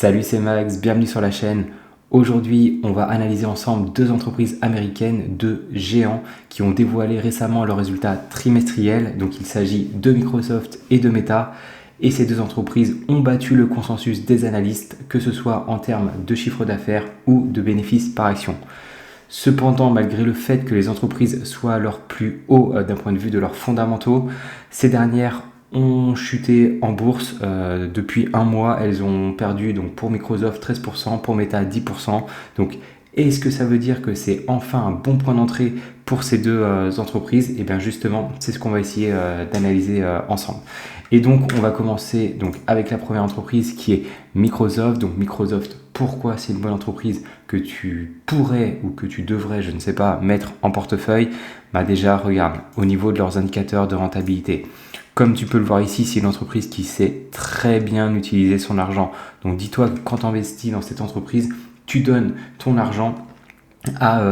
Salut, c'est Max, bienvenue sur la chaîne. Aujourd'hui, on va analyser ensemble deux entreprises américaines, deux géants qui ont dévoilé récemment leurs résultats trimestriels. Donc il s'agit de Microsoft et de Meta. Et ces deux entreprises ont battu le consensus des analystes, que ce soit en termes de chiffre d'affaires ou de bénéfices par action. Cependant, malgré le fait que les entreprises soient à leur plus haut d'un point de vue de leurs fondamentaux, ces dernières ont chuté en bourse depuis un mois. Elles ont perdu donc pour Microsoft 13%, pour Meta 10%. Donc est-ce que ça veut dire que c'est enfin un bon point d'entrée pour ces deux entreprises? Et bien justement, c'est ce qu'on va essayer d'analyser ensemble. Et donc on va commencer donc avec la première entreprise qui est Microsoft. Donc Microsoft, pourquoi c'est une bonne entreprise que tu pourrais ou que tu devrais, je ne sais pas, mettre en portefeuille? Bah déjà, regarde, au niveau de leurs indicateurs de rentabilité. Comme tu peux le voir ici, c'est une entreprise qui sait très bien utiliser son argent. Donc dis-toi que quand tu investis dans cette entreprise, tu donnes ton argent à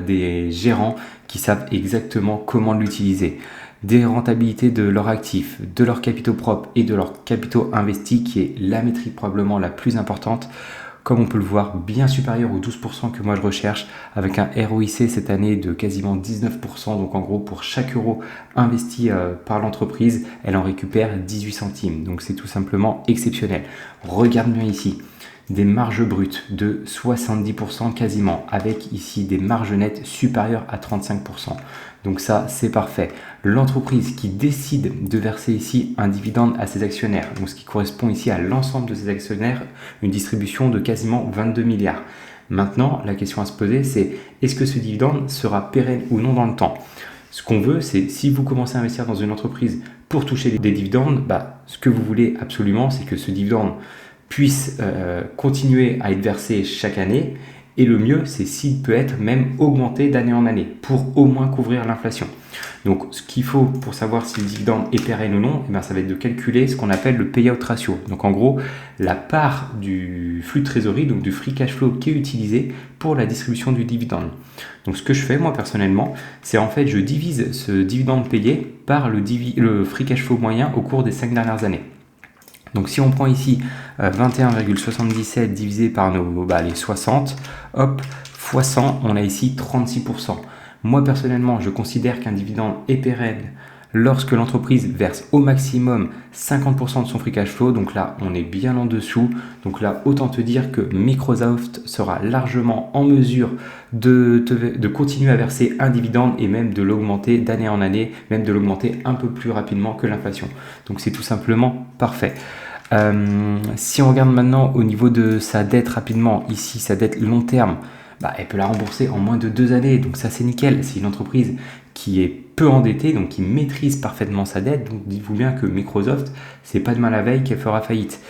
des gérants qui savent exactement comment l'utiliser. Des rentabilités de leurs actifs, de leurs capitaux propres et de leurs capitaux investis, qui est la métrique probablement la plus importante. Comme on peut le voir, bien supérieur aux 12% que moi je recherche, avec un ROIC cette année de quasiment 19%. Donc en gros, pour chaque euro investi par l'entreprise, elle en récupère 18 centimes. Donc c'est tout simplement exceptionnel. Regarde bien ici, des marges brutes de 70% quasiment, avec ici des marges nettes supérieures à 35%. Donc ça, c'est parfait. L'entreprise qui décide de verser ici un dividende à ses actionnaires, donc ce qui correspond ici à l'ensemble de ses actionnaires, une distribution de quasiment 22 milliards. Maintenant, la question à se poser, c'est est-ce que ce dividende sera pérenne ou non dans le temps? Ce qu'on veut, c'est si vous commencez à investir dans une entreprise pour toucher des dividendes, ce que vous voulez absolument, c'est que ce dividende puisse continuer à être versé chaque année. Et le mieux, c'est s'il peut être même augmenté d'année en année pour au moins couvrir l'inflation. Donc, ce qu'il faut pour savoir si le dividende est pérenne ou non, ça va être de calculer ce qu'on appelle le payout ratio. Donc, en gros, la part du flux de trésorerie, donc du free cash flow qui est utilisé pour la distribution du dividende. Donc, ce que je fais, moi, personnellement, c'est en fait, je divise ce dividende payé par le free cash flow moyen au cours des 5 dernières années. Donc si on prend ici 21,77 divisé par les 60, hop, fois 100, on a ici 36%. Moi personnellement, je considère qu'un dividende est pérenne lorsque l'entreprise verse au maximum 50% de son free cash flow. Donc là, on est bien en dessous. Donc là, autant te dire que Microsoft sera largement en mesure de continuer à verser un dividende et même de l'augmenter d'année en année, même de l'augmenter un peu plus rapidement que l'inflation. Donc c'est tout simplement parfait. Si on regarde maintenant au niveau de sa dette rapidement, ici sa dette long terme, elle peut la rembourser en moins de 2 années, donc ça c'est nickel. C'est une entreprise qui est peu endettée, donc qui maîtrise parfaitement sa dette. Donc dites-vous bien que Microsoft, c'est pas demain la veille qu'elle fera faillite.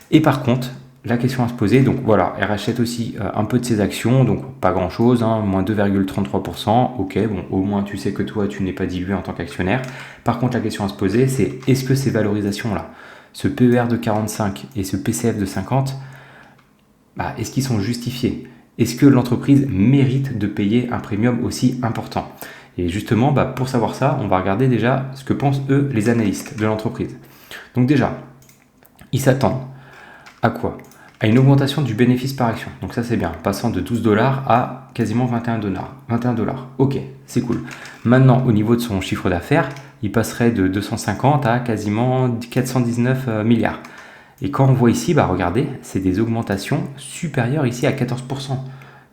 Et par contre, la question à se poser, donc voilà, elle rachète aussi un peu de ses actions, donc pas grand chose, moins 2,33%, ok, bon, au moins tu sais que toi tu n'es pas dilué en tant qu'actionnaire. Par contre, la question à se poser, c'est est-ce que ces valorisations-là, ce PER de 45 et ce PCF de 50, est-ce qu'ils sont justifiés? Est-ce que l'entreprise mérite de payer un premium aussi important? Et justement, pour savoir ça, on va regarder déjà ce que pensent eux les analystes de l'entreprise. Donc déjà, ils s'attendent à quoi? À une augmentation du bénéfice par action. Donc ça c'est bien, passant de 12 $ à quasiment 21 $. Ok, c'est cool. Maintenant, au niveau de son chiffre d'affaires, il passerait de 250 à quasiment 419 milliards. Et quand on voit ici, regardez, c'est des augmentations supérieures ici à 14%.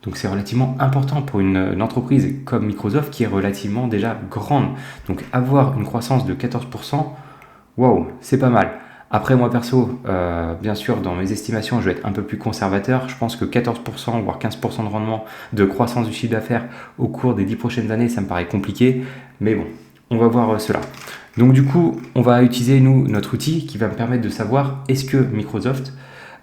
Donc c'est relativement important pour une entreprise comme Microsoft qui est relativement déjà grande. Donc avoir une croissance de 14%, waouh, c'est pas mal. Après, moi perso, bien sûr, dans mes estimations, je vais être un peu plus conservateur. Je pense que 14%, voire 15% de rendement de croissance du chiffre d'affaires au cours des 10 prochaines années, ça me paraît compliqué. Mais bon, on va voir cela. Donc du coup, on va utiliser, notre outil qui va me permettre de savoir est-ce que Microsoft,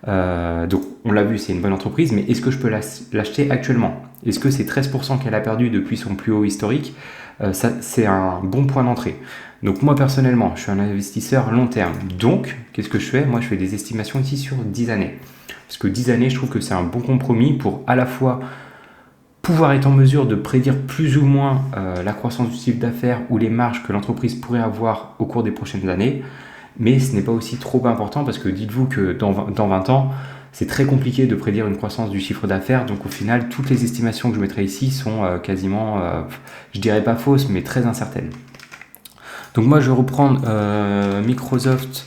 donc on l'a vu, c'est une bonne entreprise, mais est-ce que je peux l'acheter actuellement? Est-ce que ces 13% qu'elle a perdu depuis son plus haut historique, ça, c'est un bon point d'entrée? Donc moi personnellement, je suis un investisseur long terme. Donc, qu'est-ce que je fais? Moi, je fais des estimations ici sur 10 années. Parce que 10 années, je trouve que c'est un bon compromis pour à la fois pouvoir être en mesure de prédire plus ou moins la croissance du chiffre d'affaires ou les marges que l'entreprise pourrait avoir au cours des prochaines années. Mais ce n'est pas aussi trop important parce que dites-vous que dans 20 ans, c'est très compliqué de prédire une croissance du chiffre d'affaires. Donc au final, toutes les estimations que je mettrai ici sont quasiment, je dirais pas fausses, mais très incertaines. Donc moi, je vais reprendre Microsoft,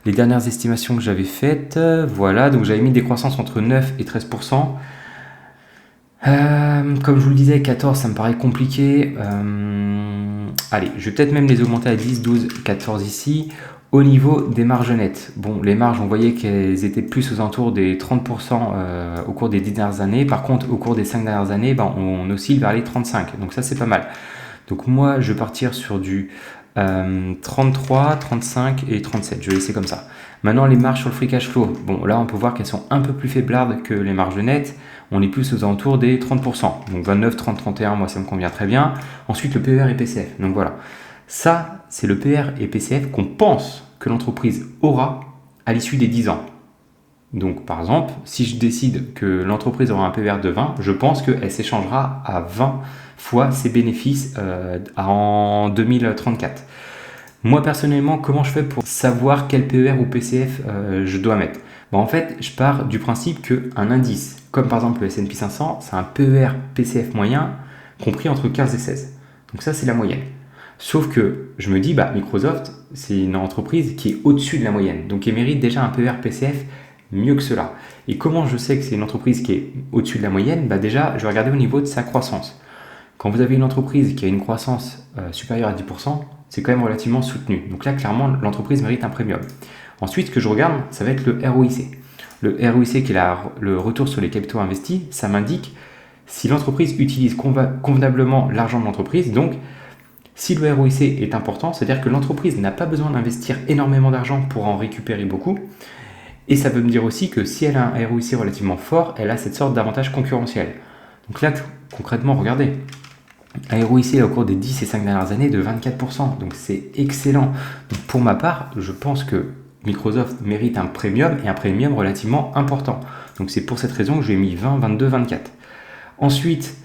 les dernières estimations que j'avais faites. Voilà, donc j'avais mis des croissances entre 9 et 13%. Comme je vous le disais, 14, ça me paraît compliqué. Allez, je vais peut-être même les augmenter à 10, 12, 14 ici. Au niveau des marges nettes, bon, les marges, on voyait qu'elles étaient plus aux alentours des 30% au cours des 10 dernières années. Par contre, au cours des 5 dernières années, on oscille vers les 35. Donc ça, c'est pas mal. Donc moi, je vais partir sur du 33, 35 et 37. Je vais laisser comme ça. Maintenant, les marges sur le free cash flow. Bon, là, on peut voir qu'elles sont un peu plus faiblardes que les marges nettes. On est plus aux alentours des 30%. Donc 29, 30, 31, moi, ça me convient très bien. Ensuite, le PER et PCF. Donc voilà. Ça, c'est le PER et PCF qu'on pense que l'entreprise aura à l'issue des 10 ans. Donc, par exemple, si je décide que l'entreprise aura un PER de 20, je pense qu'elle s'échangera à 20 fois ses bénéfices en 2034. Moi, personnellement, comment je fais pour savoir quel PER ou PCF je dois mettre? En fait, je pars du principe qu'un indice, comme par exemple le S&P 500, c'est un PER PCF moyen compris entre 15 et 16. Donc ça, c'est la moyenne. Sauf que je me dis, Microsoft, c'est une entreprise qui est au-dessus de la moyenne. Donc, elle mérite déjà un PER PCF mieux que cela. Et comment je sais que c'est une entreprise qui est au-dessus de la moyenne? Déjà, je vais regarder au niveau de sa croissance. Quand vous avez une entreprise qui a une croissance supérieure à 10%, c'est quand même relativement soutenu. Donc là, clairement, l'entreprise mérite un premium. Ensuite, ce que je regarde, ça va être le ROIC. Le ROIC, qui est le retour sur les capitaux investis, ça m'indique si l'entreprise utilise convenablement l'argent de l'entreprise. Donc, si le ROIC est important, c'est-à-dire que l'entreprise n'a pas besoin d'investir énormément d'argent pour en récupérer beaucoup. Et ça veut me dire aussi que si elle a un ROIC relativement fort, elle a cette sorte d'avantage concurrentiel. Donc là, concrètement, regardez. Un ROIC au cours des 10 et 5 dernières années de 24%. Donc c'est excellent. Donc pour ma part, je pense que Microsoft mérite un premium et un premium relativement important. Donc c'est pour cette raison que je lui ai mis 20, 22, 24. Ensuite,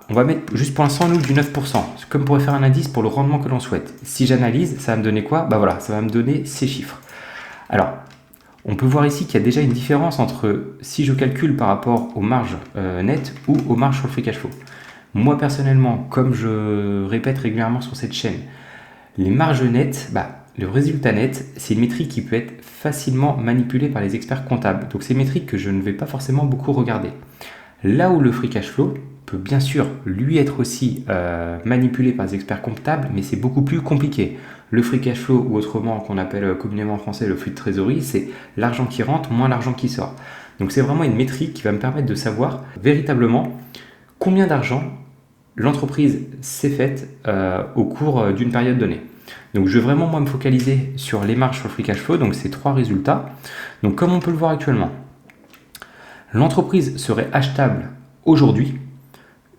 on va mettre juste pour l'instant nous du 9%. Comme pour faire un indice pour le rendement que l'on souhaite. Si j'analyse, ça va me donner quoi? Voilà, ça va me donner ces chiffres. Alors, on peut voir ici qu'il y a déjà une différence entre si je calcule par rapport aux marges nettes ou aux marges sur le free cash flow. Moi personnellement, comme je répète régulièrement sur cette chaîne, les marges nettes, le résultat net, c'est une métrique qui peut être facilement manipulée par les experts comptables. Donc c'est une métrique que je ne vais pas forcément beaucoup regarder. Là où le free cash flow peut bien sûr lui être aussi manipulé par les experts comptables, mais c'est beaucoup plus compliqué. Le free cash flow, ou autrement qu'on appelle communément en français le flux de trésorerie, c'est l'argent qui rentre moins l'argent qui sort. Donc c'est vraiment une métrique qui va me permettre de savoir véritablement combien d'argent l'entreprise s'est faite au cours d'une période donnée. Donc je vais vraiment me focaliser sur les marges sur le free cash flow, donc ces 3 résultats. Donc comme on peut le voir actuellement, l'entreprise serait achetable aujourd'hui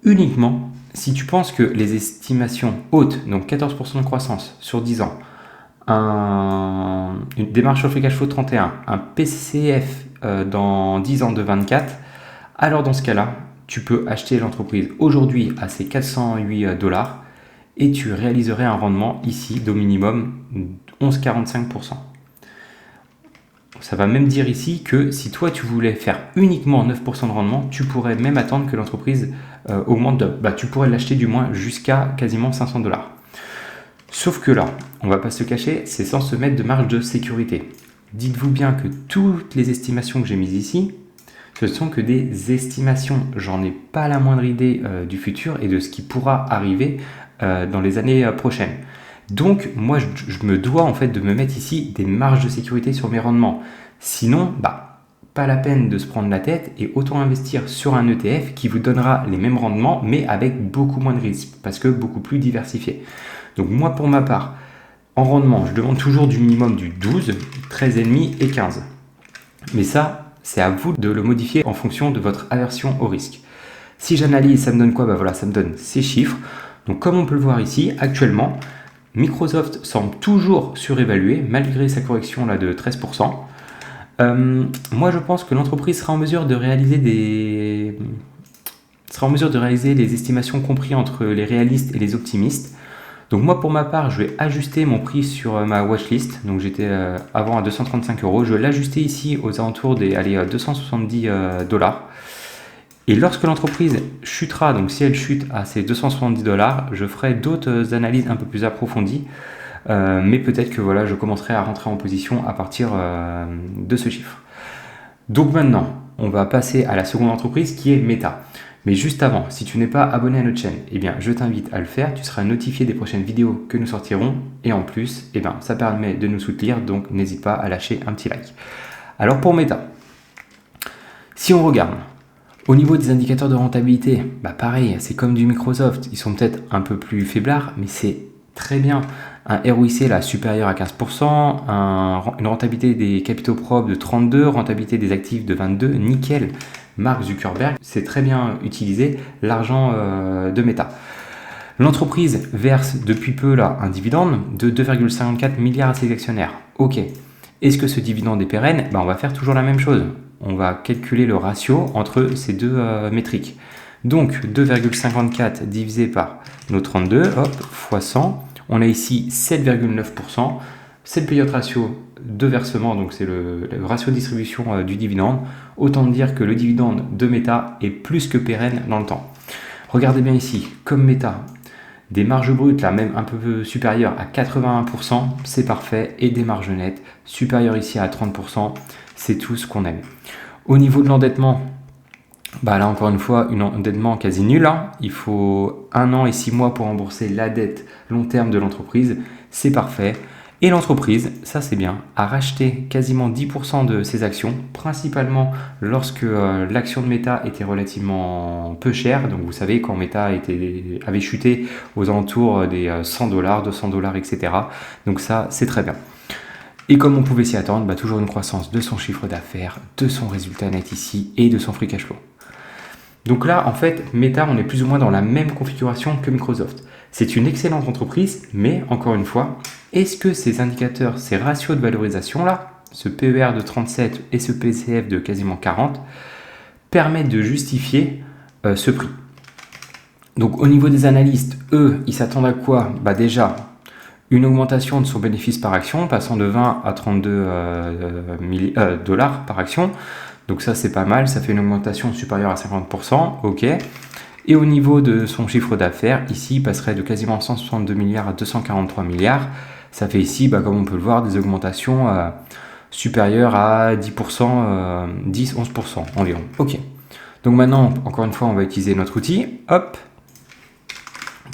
uniquement si tu penses que les estimations hautes, donc 14% de croissance sur 10 ans, une démarche sur le free cash flow 31, un PCF dans 10 ans de 24, alors dans ce cas-là, tu peux acheter l'entreprise aujourd'hui à ces 408$ et tu réaliserais un rendement ici d'au minimum 11,45%. Ça va même dire ici que si toi tu voulais faire uniquement 9% de rendement, tu pourrais même attendre que l'entreprise augmente, tu pourrais l'acheter du moins jusqu'à quasiment 500$. Sauf que là, on va pas se cacher, c'est sans se mettre de marge de sécurité. Dites-vous bien que toutes les estimations que j'ai mises ici, ce sont que des estimations. J'en ai pas la moindre idée du futur et de ce qui pourra arriver dans les années prochaines. Donc, moi, je me dois en fait de me mettre ici des marges de sécurité sur mes rendements. Sinon, pas la peine de se prendre la tête et autant investir sur un ETF qui vous donnera les mêmes rendements, mais avec beaucoup moins de risques, parce que beaucoup plus diversifié. Donc, moi, pour ma part, en rendement, je demande toujours du minimum du 12, 13,5 et 15. Mais ça, c'est à vous de le modifier en fonction de votre aversion au risque. Si j'analyse, ça me donne quoi? Ça me donne ces chiffres. Donc, comme on peut le voir ici, actuellement, Microsoft semble toujours surévalué malgré sa correction là, de 13%. Moi, je pense que l'entreprise sera en mesure de réaliser des estimations comprises entre les réalistes et les optimistes. Donc moi pour ma part, je vais ajuster mon prix sur ma watchlist. Donc j'étais avant à 235 euros. Je vais l'ajuster ici aux alentours des 270 dollars. Et lorsque l'entreprise chutera, donc si elle chute à ces 270 dollars, je ferai d'autres analyses un peu plus approfondies. Mais peut-être que voilà, je commencerai à rentrer en position à partir de ce chiffre. Donc maintenant, on va passer à la seconde entreprise qui est Meta. Mais juste avant, si tu n'es pas abonné à notre chaîne, eh bien, je t'invite à le faire. Tu seras notifié des prochaines vidéos que nous sortirons. Et en plus, eh bien, ça permet de nous soutenir. Donc, n'hésite pas à lâcher un petit like. Alors, pour Meta, si on regarde, au niveau des indicateurs de rentabilité, pareil, c'est comme du Microsoft. Ils sont peut-être un peu plus faiblards, mais c'est très bien. Un ROIC là, supérieur à 15%, une rentabilité des capitaux propres de 32%, rentabilité des actifs de 22%, nickel. Mark Zuckerberg, c'est très bien utilisé l'argent de Meta. L'entreprise verse depuis peu là, un dividende de 2,54 milliards à ses actionnaires. Ok, est-ce que ce dividende est pérenne? On va faire toujours la même chose. On va calculer le ratio entre ces deux métriques. Donc 2,54 divisé par nos 32, hop, fois 100. On a ici 7,9%. C'est le payout ratio de versement, donc c'est le ratio de distribution du dividende. Autant dire que le dividende de Meta est plus que pérenne dans le temps. Regardez bien ici, comme Meta, des marges brutes là même un peu supérieures à 81%, c'est parfait, et des marges nettes supérieures ici à 30%, c'est tout ce qu'on aime. Au niveau de l'endettement, là encore une fois, un endettement quasi nul. Il faut 1 an et 6 mois pour rembourser la dette long terme de l'entreprise, c'est parfait. Et l'entreprise, ça c'est bien, a racheté quasiment 10% de ses actions, principalement lorsque l'action de Meta était relativement peu chère. Donc vous savez, quand Meta avait chuté aux alentours des 100 dollars, 200 dollars, etc. Donc ça, c'est très bien. Et comme on pouvait s'y attendre, toujours une croissance de son chiffre d'affaires, de son résultat net ici et de son free cash flow. Donc là, en fait, Meta, on est plus ou moins dans la même configuration que Microsoft. C'est une excellente entreprise, mais encore une fois, est-ce que ces indicateurs, ces ratios de valorisation là, ce PER de 37 et ce PCF de quasiment 40, permettent de justifier ce prix? Donc au niveau des analystes, eux, ils s'attendent à quoi? Déjà, une augmentation de son bénéfice par action, passant de 20 à 32 dollars par action. Donc ça, c'est pas mal, ça fait une augmentation supérieure à 50%, ok. Et au niveau de son chiffre d'affaires, ici, il passerait de quasiment 162 milliards à 243 milliards. Ça fait ici, comme on peut le voir, des augmentations supérieures à 10%, 10-11% environ. Ok. Donc maintenant, encore une fois, on va utiliser notre outil. Hop.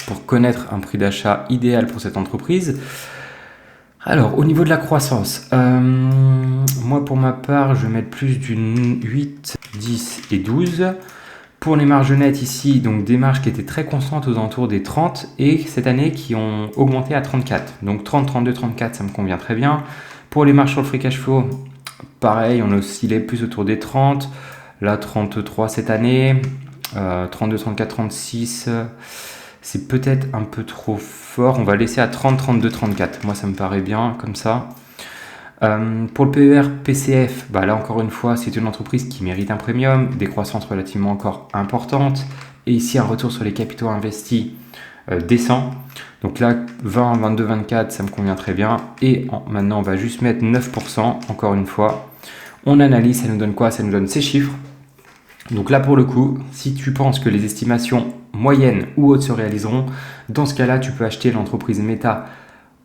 Pour connaître un prix d'achat idéal pour cette entreprise. Alors, au niveau de la croissance, moi pour ma part, je vais mettre plus d'une 8, 10 et 12. Pour les marges nettes ici, donc des marges qui étaient très constantes aux alentours des 30 et cette année qui ont augmenté à 34. Donc 30, 32, 34, ça me convient très bien. Pour les marges sur le free cash flow, pareil, on oscillait plus autour des 30. Là, 33 cette année, 32, 34, 36... c'est peut-être un peu trop fort. On va laisser à 30, 32, 34. Moi, ça me paraît bien comme ça. Pour le PER, PCF, là encore une fois, c'est une entreprise qui mérite un premium, des croissances relativement encore importantes. Et ici, un retour sur les capitaux investis décent. Donc là, 20, 22, 24, ça me convient très bien. Et maintenant, on va juste mettre 9%, encore une fois. On analyse, ça nous donne quoi? Ça nous donne ces chiffres. Donc là, pour le coup, si tu penses que les estimations moyennes ou hautes se réaliseront, dans ce cas-là, tu peux acheter l'entreprise Meta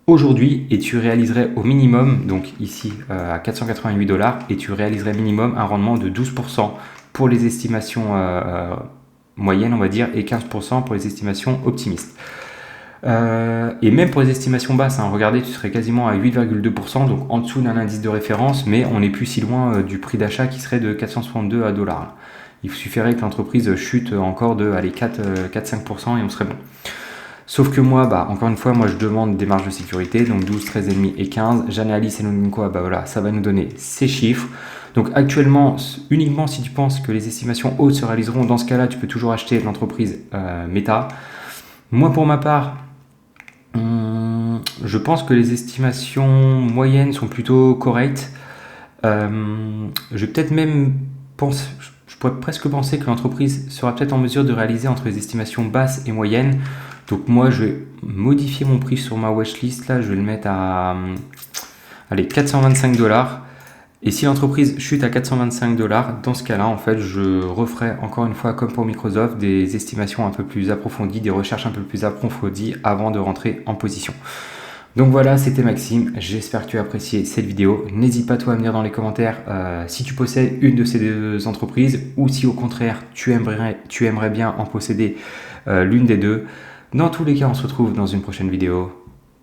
aujourd'hui et tu réaliserais au minimum, donc ici à 488 dollars, et tu réaliserais minimum un rendement de 12% pour les estimations moyennes, on va dire, et 15% pour les estimations optimistes. Et même pour les estimations basses, regardez, tu serais quasiment à 8,2%, donc en dessous d'un indice de référence, mais on n'est plus si loin du prix d'achat qui serait de 462 dollars. Il suffirait que l'entreprise chute encore de 4-5% et on serait bon. Sauf que moi, encore une fois, je demande des marges de sécurité, donc 12, 13,5 et 15. J'analyse, ça nous donne quoi? Voilà, ça va nous donner ces chiffres. Donc actuellement, uniquement si tu penses que les estimations hautes se réaliseront, dans ce cas-là, tu peux toujours acheter l'entreprise Meta. Moi, pour ma part, je pense que les estimations moyennes sont plutôt correctes. Je vais peut-être même penser... Je pourrais presque penser que l'entreprise sera peut-être en mesure de réaliser entre les estimations basses et moyennes Donc moi, je vais modifier mon prix sur ma watchlist. Là, je vais le mettre à allez, 425 $. Et si l'entreprise chute à 425 $, dans ce cas-là, en fait, je referai encore une fois, comme pour Microsoft, des estimations un peu plus approfondies, des recherches un peu plus approfondies avant de rentrer en position. Donc voilà, c'était Maxime, j'espère que tu as apprécié cette vidéo. N'hésite pas toi à me dire dans les commentaires si tu possèdes une de ces deux entreprises ou si au contraire tu aimerais bien en posséder l'une des deux. Dans tous les cas, on se retrouve dans une prochaine vidéo.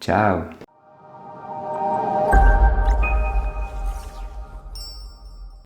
Ciao!